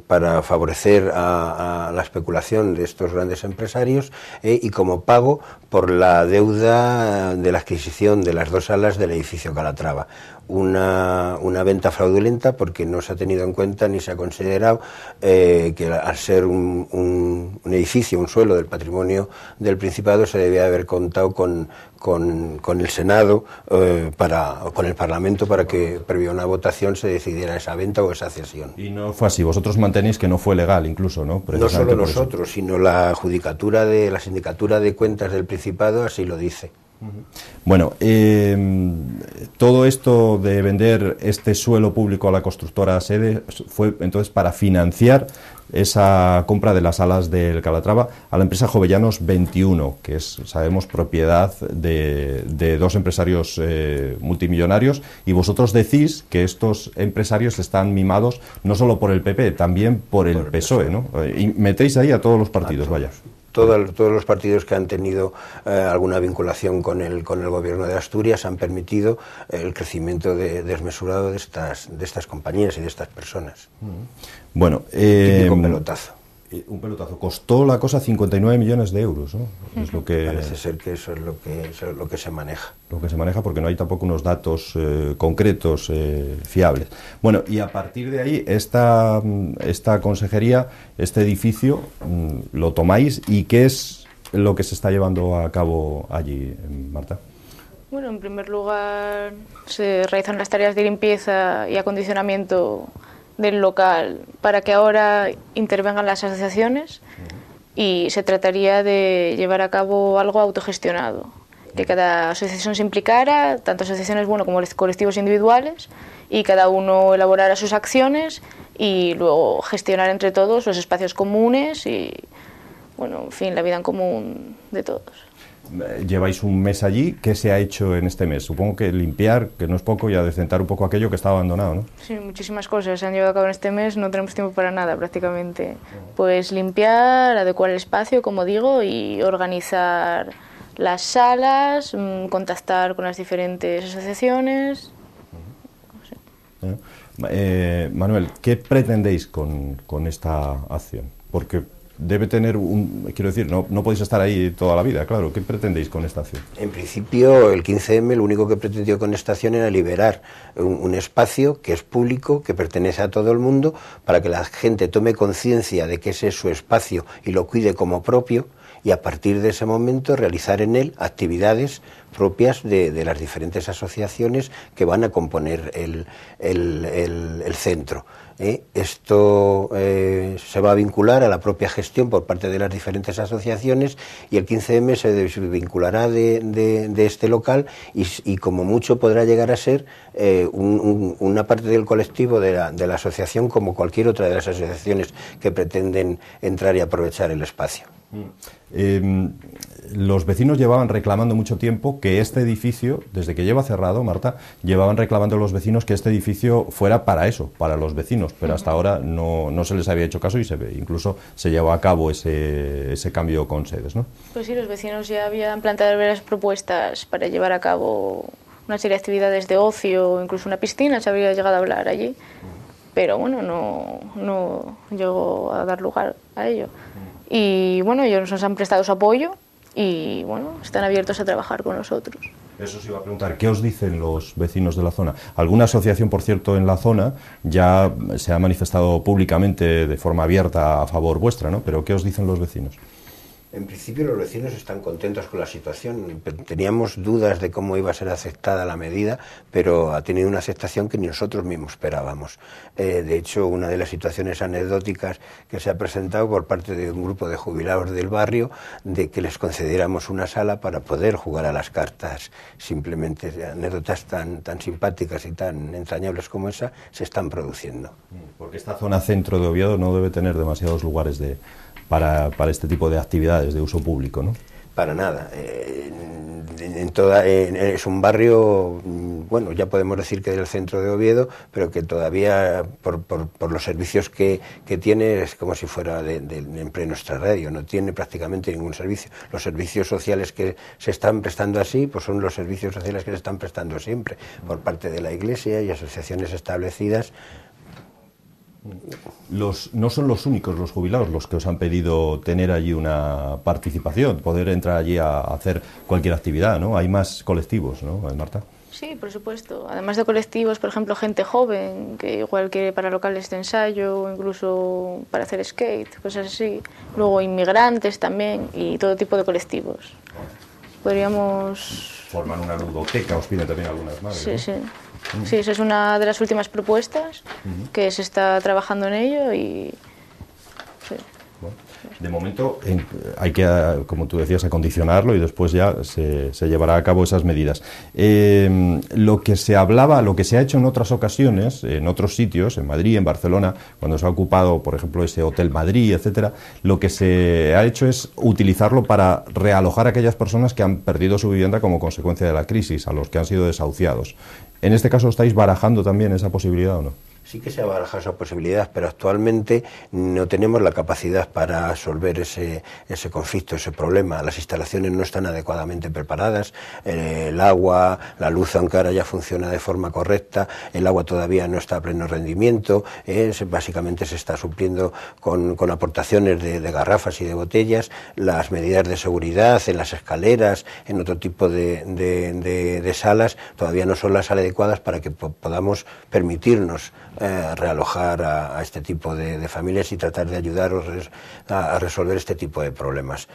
para favorecer a la especulación de estos grandes empresarios y como pago por la deuda de la adquisición de las 2 salas del edificio Calatrava. Una venta fraudulenta porque no se ha tenido en cuenta ni se ha considerado que al ser un edificio, un suelo del patrimonio del Principado, se debía haber contado con el Senado, con el Parlamento, para que previo a una votación se decidiera esa venta o esa cesión. Y no fue así, vosotros mantenéis que no fue legal incluso, ¿no? No solo nosotros, sino la Sindicatura de Cuentas del Principado así lo dice. Bueno, todo esto de vender este suelo público a la constructora Sede fue entonces para financiar esa compra de las salas del Calatrava a la empresa Jovellanos 21, que es, sabemos, propiedad de 2 empresarios multimillonarios, y vosotros decís que estos empresarios están mimados no solo por el PP, también por el PSOE, ¿no? Y metéis ahí a todos los partidos, vaya. Todos los partidos que han tenido alguna vinculación con el gobierno de Asturias han permitido el crecimiento desmesurado de estas compañías y de estas personas. Bueno, un pelotazo. Un pelotazo. Costó la cosa 59 millones de euros, ¿no? Es lo que, parece ser que eso es lo que se maneja. Lo que se maneja, porque no hay tampoco unos datos concretos, fiables. Bueno, y a partir de ahí, esta consejería, este edificio, lo tomáis, ¿y qué es lo que se está llevando a cabo allí, Marta? Bueno, en primer lugar, se realizan las tareas de limpieza y acondicionamiento del local para que ahora intervengan las asociaciones, y se trataría de llevar a cabo algo autogestionado, que cada asociación se implicara, tanto asociaciones como colectivos individuales, y cada uno elaborara sus acciones y luego gestionar entre todos los espacios comunes y, bueno, en fin, la vida en común de todos. Lleváis un mes allí. ¿Qué se ha hecho en este mes? Supongo que limpiar, que no es poco, y adecentar un poco aquello que está abandonado, ¿no? Sí, muchísimas cosas se han llevado a cabo en este mes, no tenemos tiempo para nada prácticamente. Pues limpiar, adecuar el espacio, como digo, y organizar las salas, contactar con las diferentes asociaciones. Manuel, ¿qué pretendéis con esta acción? Porque debe tener quiero decir, no podéis estar ahí toda la vida, claro. ¿Qué pretendéis con esta acción? En principio, el 15M lo único que pretendió con esta acción era liberar un espacio que es público, que pertenece a todo el mundo, para que la gente tome conciencia de que ese es su espacio y lo cuide como propio, y a partir de ese momento realizar en él actividades propias de las diferentes asociaciones que van a componer el centro. Esto se va a vincular a la propia gestión por parte de las diferentes asociaciones, y el 15M se vinculará de este local y como mucho podrá llegar a ser una parte del colectivo de la asociación, como cualquier otra de las asociaciones que pretenden entrar y aprovechar el espacio. Los vecinos llevaban reclamando mucho tiempo que este edificio, desde que lleva cerrado, Marta, llevaban reclamando los vecinos que este edificio fuera para eso, para los vecinos, pero hasta ahora no se les había hecho caso, y incluso se llevó a cabo ese cambio con Sedes, ¿no? Pues sí, los vecinos ya habían planteado varias propuestas para llevar a cabo una serie de actividades de ocio, incluso una piscina, se habría llegado a hablar allí, pero bueno, no llegó a dar lugar a ello. Y bueno, ellos nos han prestado su apoyo y bueno, están abiertos a trabajar con nosotros. Eso sí iba a preguntar, ¿qué os dicen los vecinos de la zona? Alguna asociación, por cierto, en la zona ya se ha manifestado públicamente de forma abierta a favor vuestra, ¿no? Pero ¿qué os dicen los vecinos? En principio los vecinos están contentos con la situación. Teníamos dudas de cómo iba a ser aceptada la medida, pero ha tenido una aceptación que ni nosotros mismos esperábamos. De hecho, una de las situaciones anecdóticas que se ha presentado por parte de un grupo de jubilados del barrio, de que les concediéramos una sala para poder jugar a las cartas. Simplemente anécdotas tan simpáticas y tan entrañables como esa se están produciendo. Porque esta zona centro de Oviedo no debe tener demasiados lugares para este tipo de actividades de uso público, ¿no? Para nada. Es un barrio, bueno, ya podemos decir que del centro de Oviedo, pero que todavía por los servicios que tiene es como si fuera en pleno extrarradio, no tiene prácticamente ningún servicio. Los servicios sociales que se están prestando así, pues son los servicios sociales que se están prestando siempre por parte de la Iglesia y asociaciones establecidas. No son los únicos los jubilados los que os han pedido tener allí una participación, poder entrar allí a hacer cualquier actividad, ¿no? Hay más colectivos, ¿no, Marta? Sí, por supuesto. Además de colectivos, por ejemplo, gente joven que igual quiere para locales de ensayo o incluso para hacer skate, cosas así. Luego inmigrantes también y todo tipo de colectivos. Podríamos... Forman una ludoteca, os piden también algunas más. Sí, ¿no? sí. Sí, esa es una de las últimas propuestas que se está trabajando en ello y... Sí. Bueno, de momento hay que, como tú decías, acondicionarlo y después ya se llevará a cabo esas medidas. Lo que se hablaba, lo que se ha hecho en otras ocasiones, en otros sitios, en Madrid, en Barcelona, cuando se ha ocupado, por ejemplo, ese Hotel Madrid, etcétera, lo que se ha hecho es utilizarlo para realojar a aquellas personas que han perdido su vivienda como consecuencia de la crisis, a los que han sido desahuciados. ¿En este caso estáis barajando también esa posibilidad o no? Sí que se ha barajado esa posibilidad, pero actualmente no tenemos la capacidad para resolver ese conflicto, ese problema. Las instalaciones no están adecuadamente preparadas, el agua, la luz, aunque ahora ya funciona de forma correcta, el agua todavía no está a pleno rendimiento, básicamente se está supliendo con aportaciones de garrafas y de botellas. Las medidas de seguridad en las escaleras, en otro tipo de salas, todavía no son las adecuadas para que podamos permitirnos realojar a este tipo de familias y tratar de ayudarlos a resolver este tipo de problemas.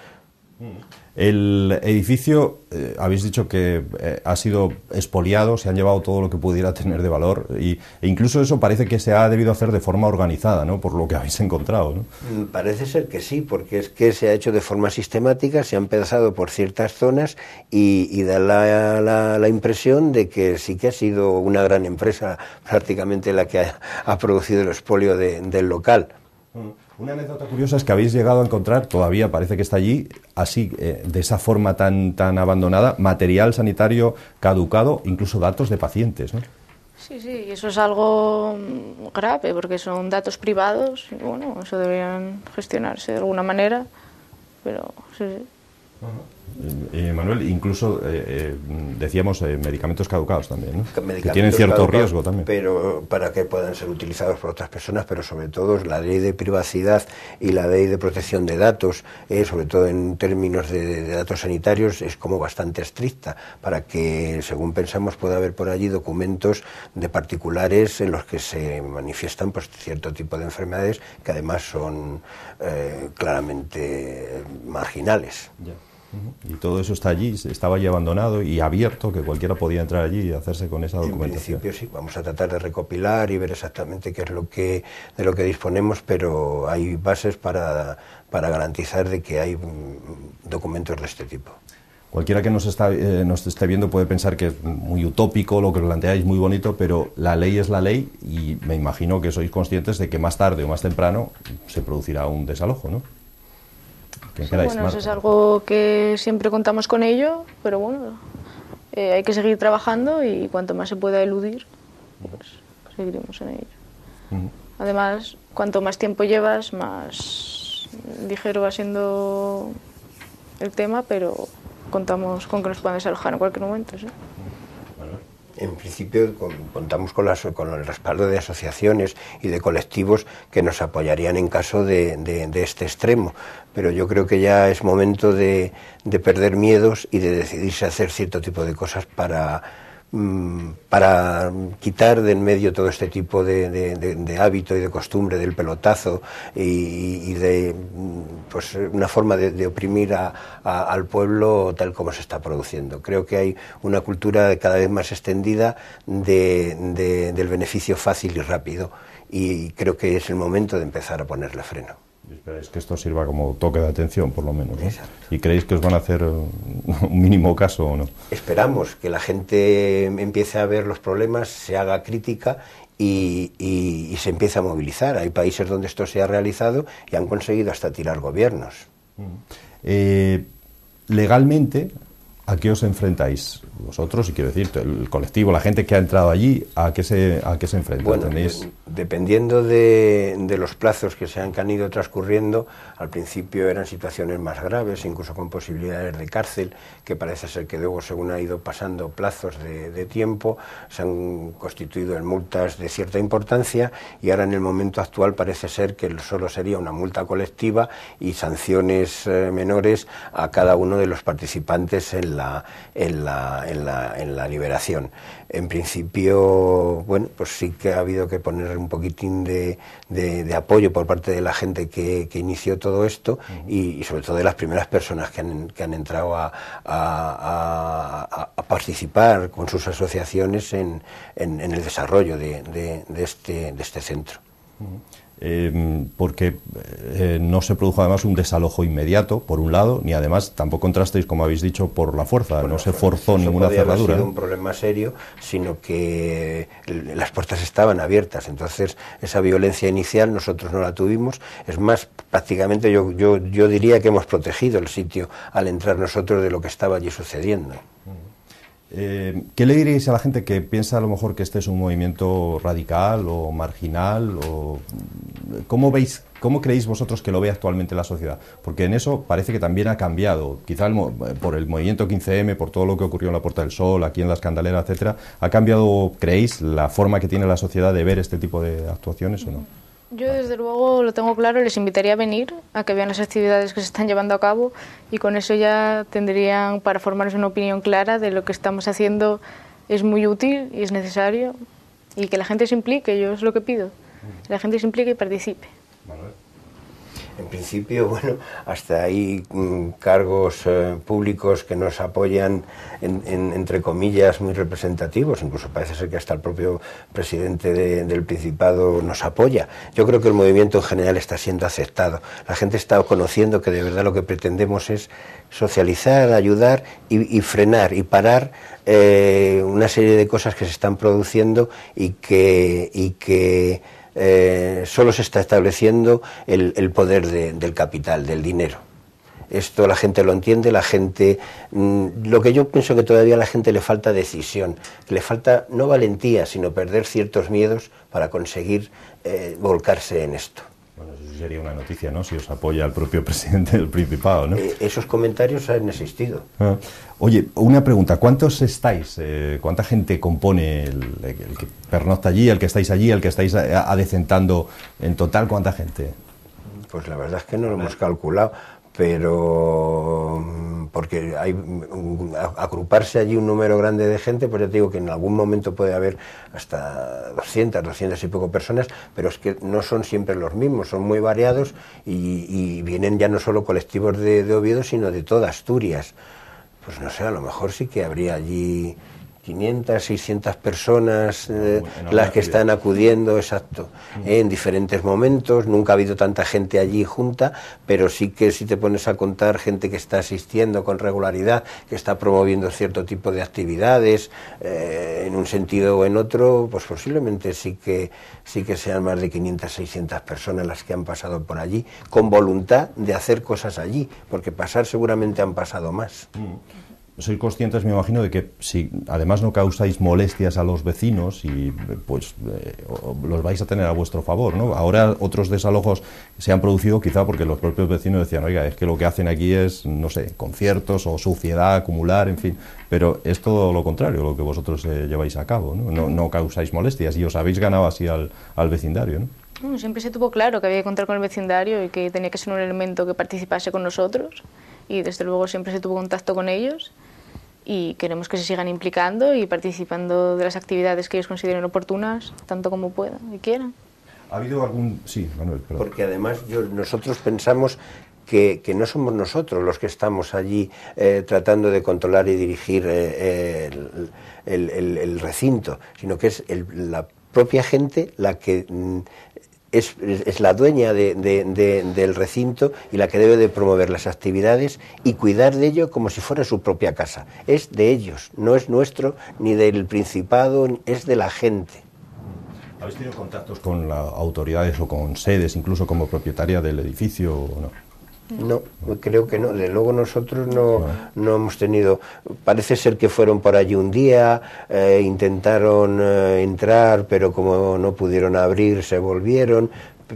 El edificio, habéis dicho que ha sido expoliado, se han llevado todo lo que pudiera tener de valor e incluso eso parece que se ha debido hacer de forma organizada, ¿no? Por lo que habéis encontrado, ¿no? Parece ser que sí, porque es que se ha hecho de forma sistemática, se ha empezado por ciertas zonas y da la impresión de que sí que ha sido una gran empresa prácticamente la que ha producido el expolio del local. Una anécdota curiosa es que habéis llegado a encontrar, todavía parece que está allí, así, de esa forma tan abandonada, material sanitario caducado, incluso datos de pacientes, ¿no? Sí, sí, y eso es algo grave, porque son datos privados, y bueno, eso deberían gestionarse de alguna manera, pero sí, sí. Manuel, incluso decíamos medicamentos caducados también, ¿no? Medicamentos que tienen cierto caducados, riesgo también. Pero para que puedan ser utilizados por otras personas, pero sobre todo la ley de privacidad y la ley de protección de datos, sobre todo en términos de datos sanitarios, es como bastante estricta, para que, según pensamos, pueda haber por allí documentos de particulares en los que se manifiestan pues cierto tipo de enfermedades que además son claramente marginales. Ya. Y todo eso está allí, estaba allí abandonado y abierto, que cualquiera podía entrar allí y hacerse con esa documentación. En principio sí, vamos a tratar de recopilar y ver exactamente qué es de lo que disponemos, pero hay bases para garantizar de que hay documentos de este tipo. Cualquiera que nos esté viendo puede pensar que es muy utópico lo que planteáis, muy bonito, pero la ley es la ley y me imagino que sois conscientes de que más tarde o más temprano se producirá un desalojo, ¿no? Sí, bueno, eso es algo que siempre contamos con ello, pero bueno, hay que seguir trabajando y cuanto más se pueda eludir, pues seguiremos en ello. Además, cuanto más tiempo llevas, más ligero va siendo el tema, pero contamos con que nos puedan desalojar en cualquier momento, ¿sí? En principio contamos con el respaldo de asociaciones y de colectivos que nos apoyarían en caso de este extremo, pero yo creo que ya es momento de perder miedos y de decidirse a hacer cierto tipo de cosas para para quitar de en medio todo este tipo de hábito y de costumbre del pelotazo y de pues una forma de oprimir al pueblo tal como se está produciendo. Creo que hay una cultura cada vez más extendida del beneficio fácil y rápido, y creo que es el momento de empezar a ponerle freno. Esperáis que esto sirva como toque de atención, por lo menos, ¿no? ¿Y creéis que os van a hacer un mínimo caso o no? Esperamos que la gente empiece a ver los problemas, se haga crítica y se empiece a movilizar. Hay países donde esto se ha realizado y han conseguido hasta tirar gobiernos. Legalmente, ¿a qué os enfrentáis vosotros? Y quiero decir, el colectivo, la gente que ha entrado allí, ¿a qué se enfrenta? Bueno, dependiendo de los plazos que han ido transcurriendo, al principio eran situaciones más graves, incluso con posibilidades de cárcel, que parece ser que luego, según ha ido pasando plazos de tiempo, se han constituido en multas de cierta importancia, y ahora en el momento actual parece ser que solo sería una multa colectiva y sanciones menores a cada uno de los participantes en la liberación. En principio, bueno, pues sí que ha habido que poner un poquitín de apoyo por parte de la gente que inició todo esto, y sobre todo de las primeras personas que han entrado a participar con sus asociaciones en el desarrollo de este centro. Porque no se produjo además un desalojo inmediato, por un lado, ni además tampoco entrasteis, como habéis dicho, por la fuerza, bueno, no se forzó ninguna cerradura. No ha sido un problema serio, sino que las puertas estaban abiertas, entonces esa violencia inicial nosotros no la tuvimos. Es más, prácticamente yo diría que hemos protegido el sitio al entrar nosotros de lo que estaba allí sucediendo. ¿Qué le diríais a la gente que piensa a lo mejor que este es un movimiento radical o marginal? O ¿cómo creéis vosotros que lo ve actualmente la sociedad? Porque en eso parece que también ha cambiado, quizá por el movimiento 15M, por todo lo que ocurrió en la Puerta del Sol, aquí en la Escandalera, etcétera. ¿Ha cambiado, creéis, la forma que tiene la sociedad de ver este tipo de actuaciones o no? Yo desde luego lo tengo claro, les invitaría a venir, a que vean las actividades que se están llevando a cabo, y con eso ya tendrían para formarse una opinión clara de lo que estamos haciendo. Es muy útil y es necesario, y que la gente se implique, yo es lo que pido, que la gente se implique y participe. En principio, bueno, hasta hay cargos públicos que nos apoyan, entre comillas, muy representativos. Incluso parece ser que hasta el propio presidente del Principado nos apoya. Yo creo que el movimiento en general está siendo aceptado. La gente está conociendo que de verdad lo que pretendemos es socializar, ayudar y frenar y parar una serie de cosas que se están produciendo y que solo se está estableciendo el poder del capital, del dinero. Esto la gente lo entiende, la gente, lo que yo pienso que todavía a la gente le falta decisión, que le falta no valentía, sino perder ciertos miedos para conseguir volcarse en esto. Bueno, eso sería una noticia, ¿no? Si os apoya el propio presidente del Principado, ¿no? Esos comentarios han existido. Oye, una pregunta, ¿cuántos estáis? ¿Cuánta gente compone el que pernocta allí, el que estáis allí, el que estáis adecentando en total? ¿Cuánta gente? Pues la verdad es que no lo hemos calculado, pero porque hay agruparse allí un número grande de gente, pues ya te digo que en algún momento puede haber hasta 200 y poco personas, pero es que no son siempre los mismos, son muy variados y vienen ya no solo colectivos de Oviedo, sino de toda Asturias. Pues no sé, a lo mejor sí que habría allí 500, 600 personas las que están acudiendo, exacto, en diferentes momentos. Nunca ha habido tanta gente allí junta, pero sí que si te pones a contar gente que está asistiendo con regularidad, que está promoviendo cierto tipo de actividades, en un sentido o en otro, pues posiblemente sí que sean más de 500, 600 personas las que han pasado por allí, con voluntad de hacer cosas allí, porque pasar seguramente han pasado más. Sois conscientes, me imagino, de que si además no causáis molestias a los vecinos, y pues los vais a tener a vuestro favor, ¿no? Ahora otros desalojos se han producido quizá porque los propios vecinos decían, oiga, es que lo que hacen aquí es, no sé, conciertos o suciedad, acumular, en fin, pero es todo lo contrario lo que vosotros lleváis a cabo, ¿no? No causáis molestias y os habéis ganado así al vecindario, ¿no? Siempre se tuvo claro que había que contar con el vecindario y que tenía que ser un elemento que participase con nosotros, y desde luego siempre se tuvo contacto con ellos, y queremos que se sigan implicando y participando de las actividades que ellos consideren oportunas, tanto como puedan y quieran. ¿Ha habido algún...? Sí, Manuel, perdón. Porque además nosotros pensamos que no somos nosotros los que estamos allí tratando de controlar y dirigir el recinto, sino que es la propia gente la que es la dueña del recinto y la que debe de promover las actividades y cuidar de ello como si fuera su propia casa. Es de ellos, no es nuestro ni del Principado, es de la gente. ¿Habéis tenido contactos con las autoridades o con sedes, incluso como propietaria del edificio o no? No, creo que no. Desde luego nosotros no hemos tenido... Parece ser que fueron por allí un día, intentaron entrar, pero como no pudieron abrir, se volvieron.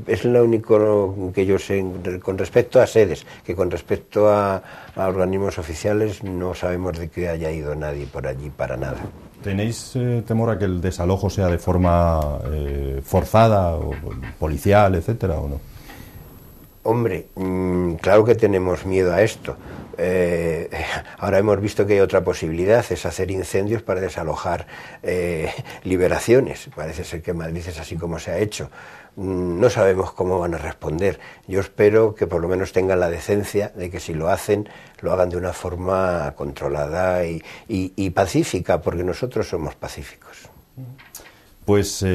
Es lo único que yo sé con respecto a sedes, que con respecto a organismos oficiales no sabemos de que haya ido nadie por allí para nada. ¿Tenéis temor a que el desalojo sea de forma forzada, o policial, etcétera, o no? Hombre, claro que tenemos miedo a esto. Ahora hemos visto que hay otra posibilidad, es hacer incendios para desalojar liberaciones. Parece ser que en Madrid es así como se ha hecho. No sabemos cómo van a responder. Yo espero que por lo menos tengan la decencia de que si lo hacen, lo hagan de una forma controlada y pacífica, porque nosotros somos pacíficos. Pues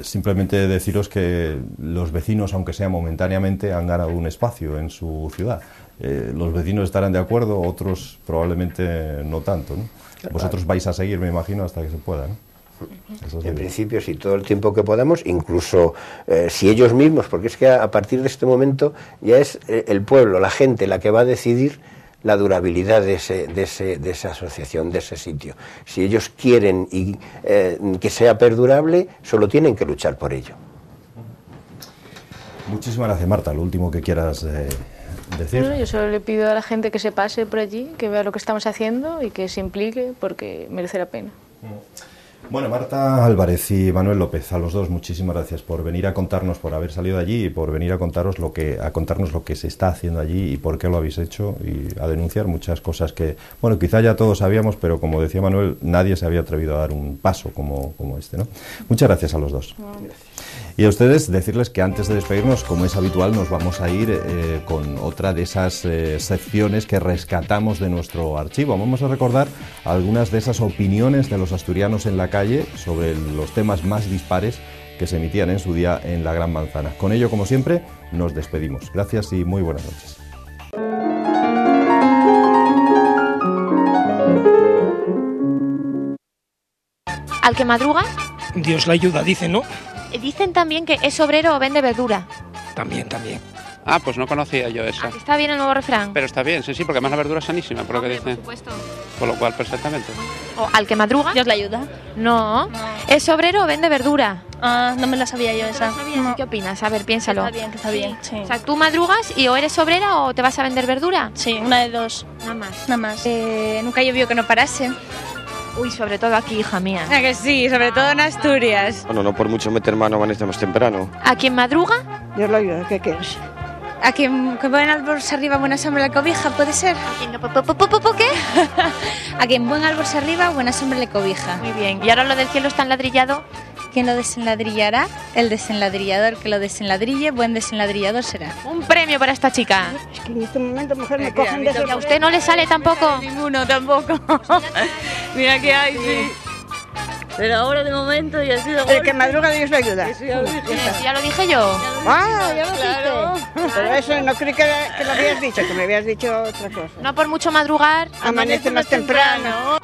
simplemente deciros que los vecinos, aunque sea momentáneamente, han ganado un espacio en su ciudad. Los vecinos estarán de acuerdo, otros probablemente no tanto, ¿no? Vosotros vais a seguir, me imagino, hasta que se pueda, ¿no? En principio, sí, todo el tiempo que podamos, incluso si ellos mismos, porque es que a partir de este momento ya es el pueblo, la gente, la que va a decidir la durabilidad de esa asociación, de ese sitio. Si ellos quieren que sea perdurable, solo tienen que luchar por ello. Muchísimas gracias, Marta. Lo último que quieras decir. Bueno, yo solo le pido a la gente que se pase por allí, que vea lo que estamos haciendo y que se implique, porque merece la pena. Bueno, Marta Álvarez y Manuel López, a los dos muchísimas gracias por venir a contarnos, por haber salido de allí y por venir a contarnos lo que se está haciendo allí y por qué lo habéis hecho, y a denunciar muchas cosas que, bueno, quizá ya todos sabíamos, pero como decía Manuel, nadie se había atrevido a dar un paso como este, ¿no? Muchas gracias a los dos. Y a ustedes decirles que antes de despedirnos, como es habitual, nos vamos a ir con otra de esas secciones que rescatamos de nuestro archivo. Vamos a recordar algunas de esas opiniones de los asturianos en la calle sobre los temas más dispares que se emitían en su día en la Gran Manzana. Con ello, como siempre, nos despedimos. Gracias y muy buenas noches. ¿Al que madruga? Dios la ayuda, dicen, ¿no? Dicen también que es obrero o vende verdura. También. Ah, pues no conocía yo eso. ¿Está bien el nuevo refrán? Pero está bien, sí, porque además la verdura es sanísima, por lo que dicen. Por supuesto. Con lo cual, perfectamente. ¿O al que madruga? Dios la ayuda. No. ¿Es obrero o vende verdura? Ah, no me la sabía yo esa. No. ¿Qué opinas? A ver, piénsalo. Que está bien, sí. O sea, ¿tú madrugas y o eres obrera o te vas a vender verdura? Sí, una de dos. Nada más. Nunca llovió que no parase. Uy, sobre todo aquí, hija mía. Ah, que sí, sobre todo en Asturias. Bueno, no por mucho meter mano amanecemos temprano. ¿A quien madruga? Dios lo ayuda, ¿qué quieres? A quien buen árbol se arriba, buena sombra le cobija, ¿puede ser? ¿A quien qué? A quien buen árbol se arriba, buena sombra le cobija. Muy bien. ¿Y ahora lo del cielo está enladrillado? ¿Quién lo desenladrillará? El desenladrillador que lo desenladrille, buen desenladrillador será. Un premio para esta chica. Es que en este momento, mujer, me cogen de ¿Y a usted no le sale tampoco? Ninguno tampoco. Mira que hay, sí. Pero ahora de momento ya ha sido... El que madruga, Dios lo ayuda. Ya lo dije yo. Ah, ya lo dijiste. Pero eso no creí que lo habías dicho, que me habías dicho otra cosa. No por mucho madrugar. Amanece más temprano.